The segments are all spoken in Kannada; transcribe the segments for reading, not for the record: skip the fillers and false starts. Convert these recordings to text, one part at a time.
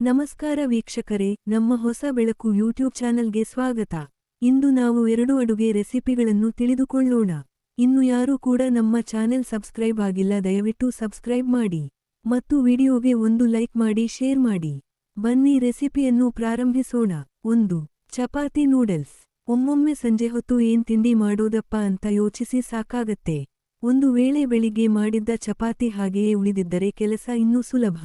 ನಮಸ್ಕಾರ ವೀಕ್ಷಕರೇ, ನಮ್ಮ ಹೊಸ ಬೆಳಕು ಯೂಟ್ಯೂಬ್ ಚಾನಲ್ಗೆ ಸ್ವಾಗತ. ಇಂದು ನಾವು 2 ಅಡುಗೆ ರೆಸಿಪಿಗಳನ್ನು ತಿಳಿದುಕೊಳ್ಳೋಣ. ಇನ್ನು ಯಾರೂ ಕೂಡ ನಮ್ಮ ಚಾನೆಲ್ ಸಬ್ಸ್ಕ್ರೈಬ್ ಆಗಿಲ್ಲ, ದಯವಿಟ್ಟು ಸಬ್ಸ್ಕ್ರೈಬ್ ಮಾಡಿ ಮತ್ತು ವಿಡಿಯೋಗೆ ಒಂದು ಲೈಕ್ ಮಾಡಿ, ಶೇರ್ ಮಾಡಿ. ಬನ್ನಿ ರೆಸಿಪಿಯನ್ನು ಪ್ರಾರಂಭಿಸೋಣ. 1. ಚಪಾತಿ ನೂಡಲ್ಸ್. ಒಮ್ಮೊಮ್ಮೆ ಸಂಜೆ ಹೊತ್ತು ಏನ್ ತಿಂಡಿ ಮಾಡೋದಪ್ಪ ಅಂತ ಯೋಚಿಸಿ ಸಾಕಾಗತ್ತೆ. ಒಂದು ವೇಳೆ ಬೆಳಿಗ್ಗೆ ಮಾಡಿದ್ದ ಚಪಾತಿ ಹಾಗೆಯೇ ಉಳಿದಿದ್ದರೆ ಕೆಲಸ ಇನ್ನೂ ಸುಲಭ.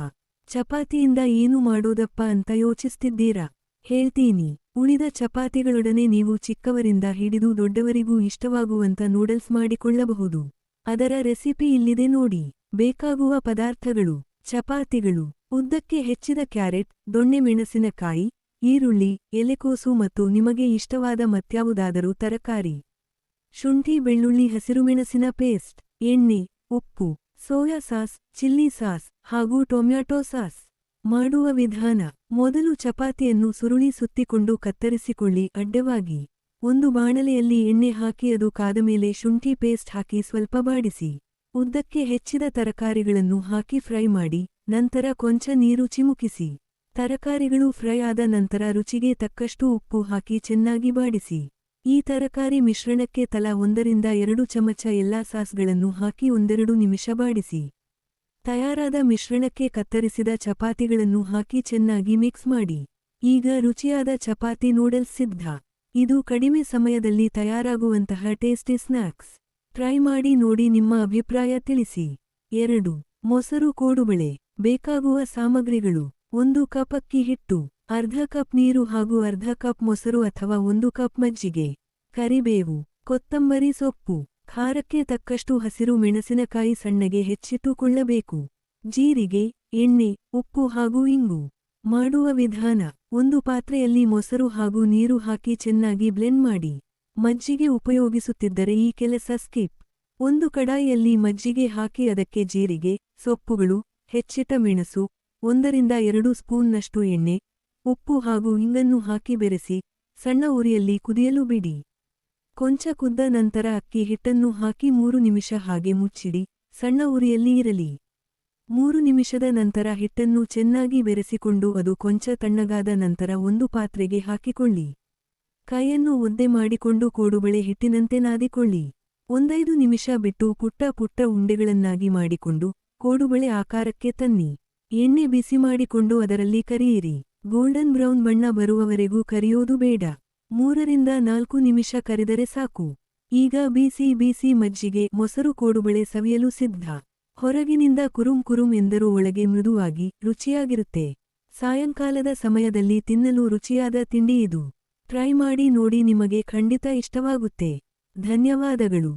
ಚಪಾತಿಯಿಂದ ಏನು ಮಾಡೋದಪ್ಪ ಅಂತ ಯೋಚಿಸ್ತಿದ್ದೀರಾ? ಹೇಳ್ತೀನಿ. ಉಳಿದ ಚಪಾತಿಗಳೊಡನೆ ನೀವು ಚಿಕ್ಕವರಿಂದ ಹಿಡಿದು ದೊಡ್ಡವರಿಗೂ ಇಷ್ಟವಾಗುವಂತ ನೂಡಲ್ಸ್ ಮಾಡಿಕೊಳ್ಳಬಹುದು. ಅದರ ರೆಸಿಪಿ ಇಲ್ಲಿದೆ ನೋಡಿ. ಬೇಕಾಗುವ ಪದಾರ್ಥಗಳು: ಚಪಾತಿಗಳು, ಉದ್ದಕ್ಕೆ ಹೆಚ್ಚಿದ ಕ್ಯಾರೆಟ್, ದೊಣ್ಣೆ ಮೆಣಸಿನಕಾಯಿ, ಈರುಳ್ಳಿ, ಎಲೆಕೋಸು ಮತ್ತು ನಿಮಗೆ ಇಷ್ಟವಾದ ಮತ್ಯಾವುದಾದರೂ ತರಕಾರಿ, ಶುಂಠಿ ಬೆಳ್ಳುಳ್ಳಿ ಹಸಿರುಮೆಣಸಿನ ಪೇಸ್ಟ್, ಎಣ್ಣೆ, ಉಪ್ಪು, ಸೋಯಾ ಸಾಸ್, ಚಿಲ್ಲಿ ಸಾಸ್ ಹಾಗೂ ಟೊಮ್ಯಾಟೊ ಸಾಸ್. ಮಾಡುವ ವಿಧಾನ: ಮೊದಲು ಚಪಾತಿಯನ್ನು ಸುರುಳಿ ಸುತ್ತಿಕೊಂಡು ಕತ್ತರಿಸಿಕೊಳ್ಳಿ ಅಡ್ಡವಾಗಿ. ಒಂದು ಬಾಣಲೆಯಲ್ಲಿ ಎಣ್ಣೆ ಹಾಕಿ ಅದು ಕಾದ ಮೇಲೆ ಶುಂಠಿ ಪೇಸ್ಟ್ ಹಾಕಿ ಸ್ವಲ್ಪ ಬಾಡಿಸಿ. ಉದ್ದಕ್ಕೆ ಹೆಚ್ಚಿದ ತರಕಾರಿಗಳನ್ನು ಹಾಕಿ ಫ್ರೈ ಮಾಡಿ, ನಂತರ ಕೊಂಚ ನೀರು ಚಿಮುಕಿಸಿ. ತರಕಾರಿಗಳು ಫ್ರೈ ಆದ ನಂತರ ರುಚಿಗೆ ತಕ್ಕಷ್ಟು ಉಪ್ಪು ಹಾಕಿ ಚೆನ್ನಾಗಿ ಬಾಡಿಸಿ. ಈ ತರಕಾರಿ ಮಿಶ್ರಣಕ್ಕೆ ತಲಾ 1-2 ಚಮಚ ಎಲ್ಲಾ ಸಾಸ್ಗಳನ್ನು ಹಾಕಿ 1-2 ನಿಮಿಷ ಬಾಡಿಸಿ. ತಯಾರಾದ ಮಿಶ್ರಣಕ್ಕೆ ಕತ್ತರಿಸಿದ ಚಪಾತಿಗಳನ್ನು ಹಾಕಿ ಚೆನ್ನಾಗಿ ಮಿಕ್ಸ್ ಮಾಡಿ. ಈಗ ರುಚಿಯಾದ ಚಪಾತಿ ನೂಡಲ್ಸ್ ಸಿದ್ಧ. ಇದು ಕಡಿಮೆ ಸಮಯದಲ್ಲಿ ತಯಾರಾಗುವಂತಹ ಟೇಸ್ಟಿ ಸ್ನ್ಯಾಕ್ಸ್. ಟ್ರೈ ಮಾಡಿ ನೋಡಿ, ನಿಮ್ಮ ಅಭಿಪ್ರಾಯ ತಿಳಿಸಿ. 2. ಮೊಸರು ಕೋಡುಬಳೆ. ಬೇಕಾಗುವ ಸಾಮಗ್ರಿಗಳು: 1 ಕಪ್ ಅಕ್ಕಿ ಹಿಟ್ಟು, ಅರ್ಧ ಕಪ್ ನೀರು ಹಾಗೂ ಅರ್ಧ ಕಪ್ ಮೊಸರು ಅಥವಾ 1 ಕಪ್ ಮಜ್ಜಿಗೆ, ಕರಿಬೇವು, ಕೊತ್ತಂಬರಿ ಸೊಪ್ಪು, ಖಾರಕ್ಕೆ ತಕ್ಕಷ್ಟು ಹಸಿರು ಮೆಣಸಿನಕಾಯಿ ಸಣ್ಣಗೆ ಹೆಚ್ಚಿಟ್ಟುಕೊಳ್ಳಬೇಕು, ಜೀರಿಗೆ, ಎಣ್ಣೆ, ಉಪ್ಪು ಹಾಗೂ ಇಂಗು. ಮಾಡುವ ವಿಧಾನ: ಒಂದು ಪಾತ್ರೆಯಲ್ಲಿ ಮೊಸರು ಹಾಗೂ ನೀರು ಹಾಕಿ ಚೆನ್ನಾಗಿ ಬ್ಲೆಂಡ್ ಮಾಡಿ. ಮಜ್ಜಿಗೆ ಉಪಯೋಗಿಸುತ್ತಿದ್ದರೆ ಈ ಕೆಲಸ ಸ್ಕಿಪ್. ಒಂದು ಕಡಾಯಿಯಲ್ಲಿ ಮಜ್ಜಿಗೆ ಹಾಕಿ ಅದಕ್ಕೆ ಜೀರಿಗೆ, ಸೊಪ್ಪುಗಳು, ಹೆಚ್ಚಿಟ್ಟ ಮೆಣಸು, 1-2 ಸ್ಪೂನ್ನಷ್ಟು ಎಣ್ಣೆ, ಉಪ್ಪು ಹಾಗೂ ಇಂಗನ್ನು ಹಾಕಿ ಬೆರೆಸಿ ಸಣ್ಣ ಉರಿಯಲ್ಲಿ ಕುದಿಯಲು ಬಿಡಿ. ಕೊಂಚ ಕುದ್ದ ನಂತರ ಅಕ್ಕಿ ಹಿಟ್ಟನ್ನು ಹಾಕಿ 3 ನಿಮಿಷ ಹಾಗೆ ಮುಚ್ಚಿಡಿ, ಸಣ್ಣ ಉರಿಯಲ್ಲಿ ಇರಲಿ. 3 ನಿಮಿಷದ ನಂತರ ಹಿಟ್ಟನ್ನು ಚೆನ್ನಾಗಿ ಬೆರೆಸಿಕೊಂಡು ಅದು ಕೊಂಚ ತಣ್ಣಗಾದ ನಂತರ ಒಂದು ಪಾತ್ರೆಗೆ ಹಾಕಿಕೊಳ್ಳಿ. ಕೈಯನ್ನು ಒದ್ದೆ ಮಾಡಿಕೊಂಡು ಕೋಡುಬಳೆ ಹಿಟ್ಟಿನಂತೆ ನಾದಿಕೊಳ್ಳಿ. 1-5 ನಿಮಿಷ ಬಿಟ್ಟು ಪುಟ್ಟ ಪುಟ್ಟ ಉಂಡೆಗಳನ್ನಾಗಿ ಮಾಡಿಕೊಂಡು ಕೋಡುಬಳೆ ಆಕಾರಕ್ಕೆ ತನ್ನಿ. ಎಣ್ಣೆ ಬಿಸಿ ಮಾಡಿಕೊಂಡು ಅದರಲ್ಲಿ ಕರಿಯಿರಿ. ಗೋಲ್ಡನ್ ಬ್ರೌನ್ ಬಣ್ಣ ಬರುವವರೆಗೂ ಕರಿಯೋದು ಬೇಡ. 3-4 ನಿಮಿಷ ಕರಿದರೆ ಸಾಕು. ಈಗ ಬಿಸಿ ಬಿಸಿ ಮಜ್ಜಿಗೆ, ಮೊಸರು ಕೋಡುಬಳೆ ಸವಿಯಲು ಸಿದ್ಧ. ಹೊರಗಿನಿಂದ ಕುರುಂ ಕುರುಂ ಎಂದರೂ ಒಳಗೆ ಮೃದುವಾಗಿ ರುಚಿಯಾಗಿರುತ್ತೆ. ಸಾಯಂಕಾಲದ ಸಮಯದಲ್ಲಿ ತಿನ್ನಲು ರುಚಿಯಾದ ತಿಂಡಿ ಇದು. ಟ್ರೈ ಮಾಡಿ ನೋಡಿ, ನಿಮಗೆ ಖಂಡಿತ ಇಷ್ಟವಾಗುತ್ತೆ. ಧನ್ಯವಾದಗಳು.